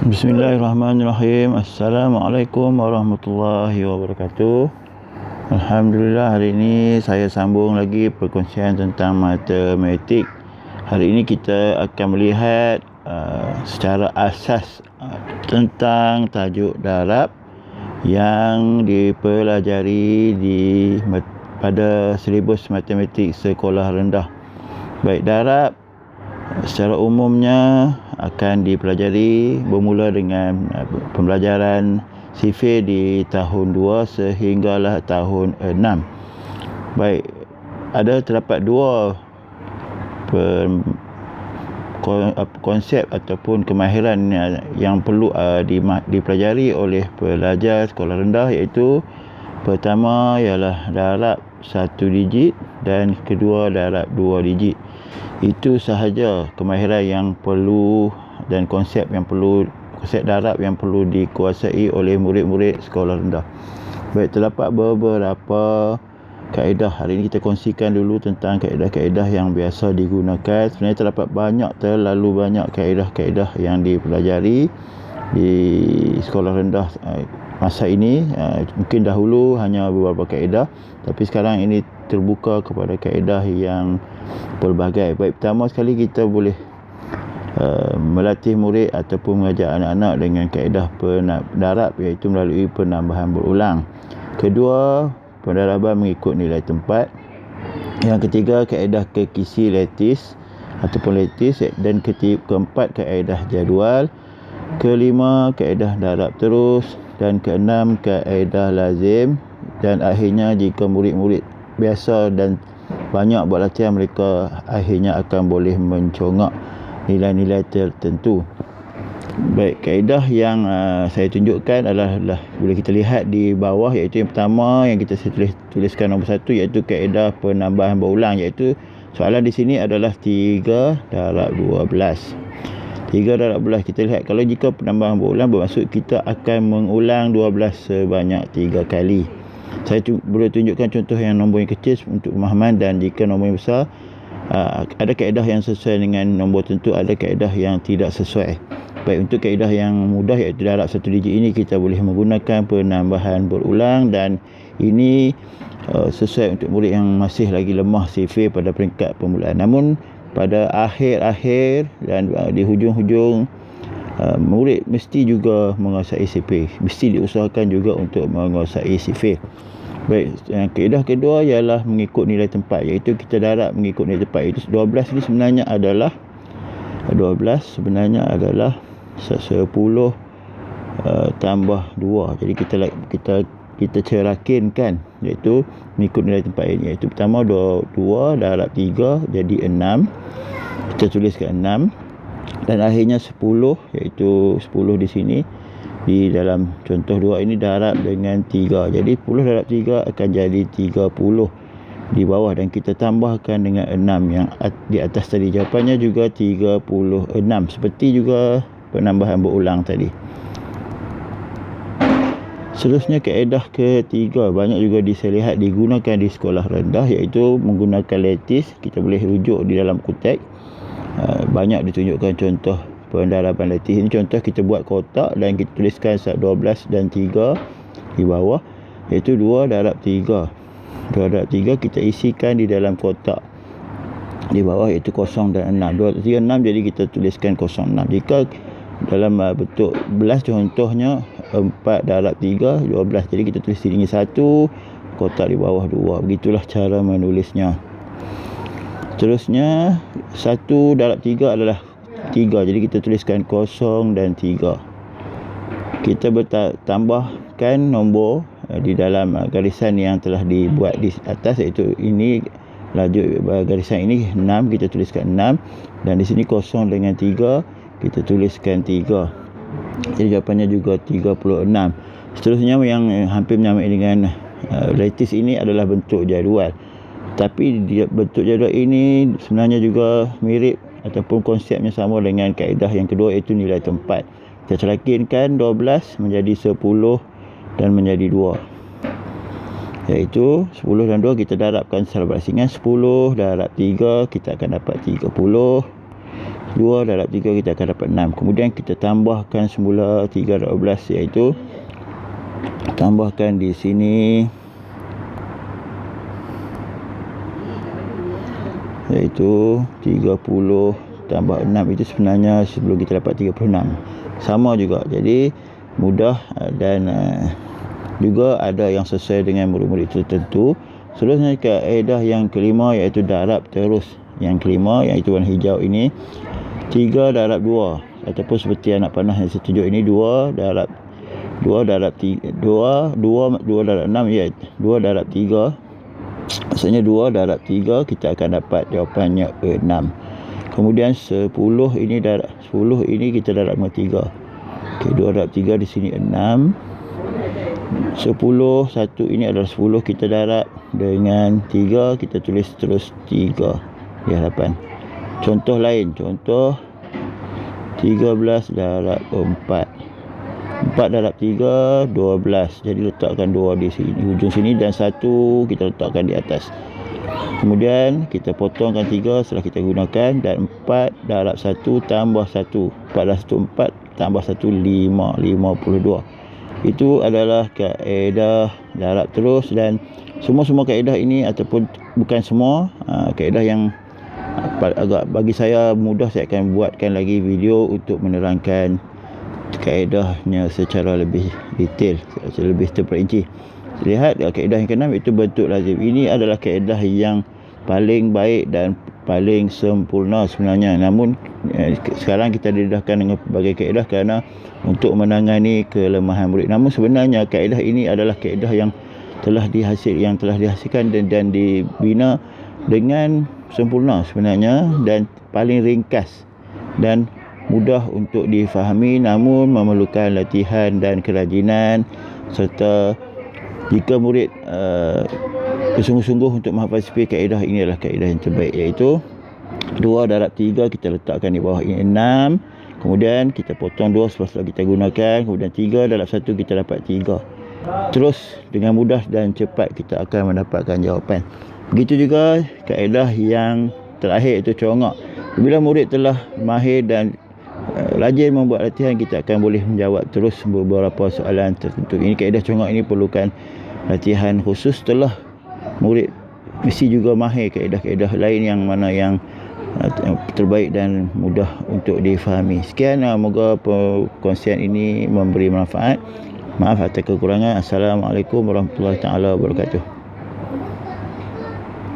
Bismillahirrahmanirrahim. Assalamualaikum warahmatullahi wabarakatuh. Alhamdulillah, hari ini saya sambung lagi perkongsian tentang matematik. Hari ini kita akan melihat secara asas tentang tajuk darab yang dipelajari pada silibus matematik sekolah rendah. Baik, darab secara umumnya akan dipelajari bermula dengan pembelajaran sifir di tahun 2 sehinggalah tahun 6. Baik, terdapat dua konsep ataupun kemahiran yang perlu dipelajari oleh pelajar sekolah rendah, iaitu pertama ialah darab 1 digit dan kedua darab 2 digit. Itu sahaja kemahiran yang perlu dan konsep darab yang perlu dikuasai oleh murid-murid sekolah rendah. Baik, terdapat beberapa kaedah. Hari ini kita kongsikan dulu tentang kaedah-kaedah yang biasa digunakan. Sebenarnya terlalu banyak kaedah-kaedah yang dipelajari di sekolah rendah masa ini. Mungkin dahulu hanya beberapa kaedah, tapi sekarang ini terbuka kepada kaedah yang pelbagai. Baik, pertama sekali kita boleh melatih murid ataupun mengajar anak-anak dengan kaedah darab, iaitu melalui penambahan berulang. Kedua, pendaraban mengikut nilai tempat. Yang ketiga, kaedah kekisi lattice ataupun lattice. Dan keempat, kaedah jadual. Kelima, kaedah darab terus. Dan keenam, kaedah lazim. Dan akhirnya, jika murid-murid biasa dan banyak buat latihan, mereka akhirnya akan boleh mencongak nilai-nilai tertentu. Baik, kaedah yang saya tunjukkan adalah boleh kita lihat di bawah, iaitu yang pertama yang kita tuliskan nombor 1, iaitu kaedah penambahan berulang, iaitu soalan di sini adalah 3 darab 12. 3 darab 12, kita lihat kalau jika penambahan berulang bermaksud kita akan mengulang 12 sebanyak 3 kali. Saya boleh tunjukkan contoh yang nombor yang kecil untuk pemahaman, dan jika nombor yang besar ada kaedah yang sesuai dengan nombor tentu, ada kaedah yang tidak sesuai. Baik, untuk kaedah yang mudah iaitu darab 1 digit ini, kita boleh menggunakan penambahan berulang, dan ini sesuai untuk murid yang masih lagi lemah sifir pada peringkat permulaan. Namun pada akhir-akhir dan di hujung-hujung, murid mesti juga menguasai sifir. Mesti diusahakan juga untuk menguasai sifir. Baik, kaedah kedua ialah mengikut nilai tempat, iaitu kita darab mengikut nilai tempat. Itu 12 ni sebenarnya adalah 10 tambah 2. Jadi kita cerakinkan, iaitu mengikut nilai tempat ini. Iaitu pertama 2 darab 3 jadi 6. Kita tuliskan 6. Dan akhirnya 10, iaitu 10 di sini di dalam contoh 2 ini darab dengan 3. Jadi 10 darab 3 akan jadi 30 di bawah, dan kita tambahkan dengan 6 yang di atas tadi. Jawapannya juga 36, seperti juga penambahan berulang tadi. Seterusnya, kaedah ketiga banyak juga saya lihat digunakan di sekolah rendah, iaitu menggunakan lattice. Kita boleh rujuk di dalam teks. Banyak ditunjukkan contoh pendaraban lattice. Ini contoh kita buat kotak dan kita tuliskan 12 dan 3 di bawah, iaitu 2 darab 3. 2 darab 3 kita isikan di dalam kotak di bawah, iaitu 0 dan 6. 2 darab 3 6, jadi kita tuliskan 0 6. Jika dalam bentuk belas, contohnya 4 darab 3 12, jadi kita tulis ini 1, kotak di bawah 2. Begitulah cara menulisnya. Seterusnya 1 darab 3 adalah 3, jadi kita tuliskan 0 dan 3. Kita tambahkan nombor di dalam garisan yang telah dibuat di atas, iaitu ini laju garisan ini 6, kita tuliskan 6, dan di sini 0 dengan 3 kita tuliskan 3. Jadi jawapannya juga 36. Seterusnya yang hampir menyamai dengan lattice ini adalah bentuk jadual. Tapi bentuk jadual ini sebenarnya juga mirip ataupun konsepnya sama dengan kaedah yang kedua, iaitu nilai tempat. Kita cerakinkan 12 menjadi 10 dan menjadi 2. Iaitu 10 dan 2 kita darabkan secara berasingan. 10 darab 3 kita akan dapat 30. 2 darab 3 kita akan dapat 6. Kemudian kita tambahkan semula 3 darab 12, iaitu tambahkan di sini, iaitu 30 tambah 6, itu sebenarnya sebelum kita dapat 36. Sama juga, jadi mudah dan juga ada yang sesuai dengan murid-murid tertentu. Seterusnya kaedah yang kelima, iaitu darab terus. Yang kelima, iaitu warna hijau ini, 3 darab 2, ataupun seperti anak panah yang saya tunjuk ini, 2 darab 3, 2 darab 6, ya, 2 darab 3. Maksudnya 2 darab 3, kita akan dapat jawapannya 6. Kemudian 10 ini kita darab dengan 3. Okey, 2 darab 3 di sini 6. 10, 1 ini adalah 10, kita darab dengan 3, kita tulis terus 3 di hadapan. Contoh lain, contoh 13 darab 4. 4 darab 3, 12. Jadi letakkan 2 di sini, hujung sini, dan 1 kita letakkan di atas. Kemudian kita potongkan 3 setelah kita gunakan, dan 4 darab 1 tambah 1. 4 darab 1, 4 tambah 1, 5. 52. Itu adalah kaedah darab terus, dan semua kaedah ini, ataupun bukan semua, kaedah yang agak bagi saya mudah, saya akan buatkan lagi video untuk menerangkan kaedahnya secara lebih detail, secara lebih terperinci. Lihat kaedah yang ke-6, iaitu bentuk lazim. Ini adalah kaedah yang paling baik dan paling sempurna sebenarnya. Namun sekarang kita didedahkan dengan berbagai kaedah kerana untuk menangani kelemahan murid. Namun sebenarnya kaedah ini adalah kaedah yang telah dihasilkan dan dibina dengan sempurna sebenarnya, dan paling ringkas dan mudah untuk difahami, namun memerlukan latihan dan kerajinan, serta jika murid bersungguh-sungguh untuk menghafal kaedah ini adalah kaedah yang terbaik, iaitu 2 darab 3 kita letakkan di bawah ini 6. Kemudian kita potong 2 setelah kita gunakan. Kemudian 3 darab 1 kita dapat 3. Terus dengan mudah dan cepat kita akan mendapatkan jawapan. Begitu juga kaedah yang terakhir, iaitu congak. Bila murid telah mahir dan rajin membuat latihan, kita akan boleh menjawab terus beberapa soalan tertentu. Ini kaedah congak ini perlukan latihan khusus. Setelah murid mesti juga mahir kaedah-kaedah lain yang mana yang terbaik dan mudah untuk difahami. Sekian, moga perkongsian ini memberi manfaat. Maaf atas kekurangan. Assalamualaikum warahmatullahi taala wabarakatuh.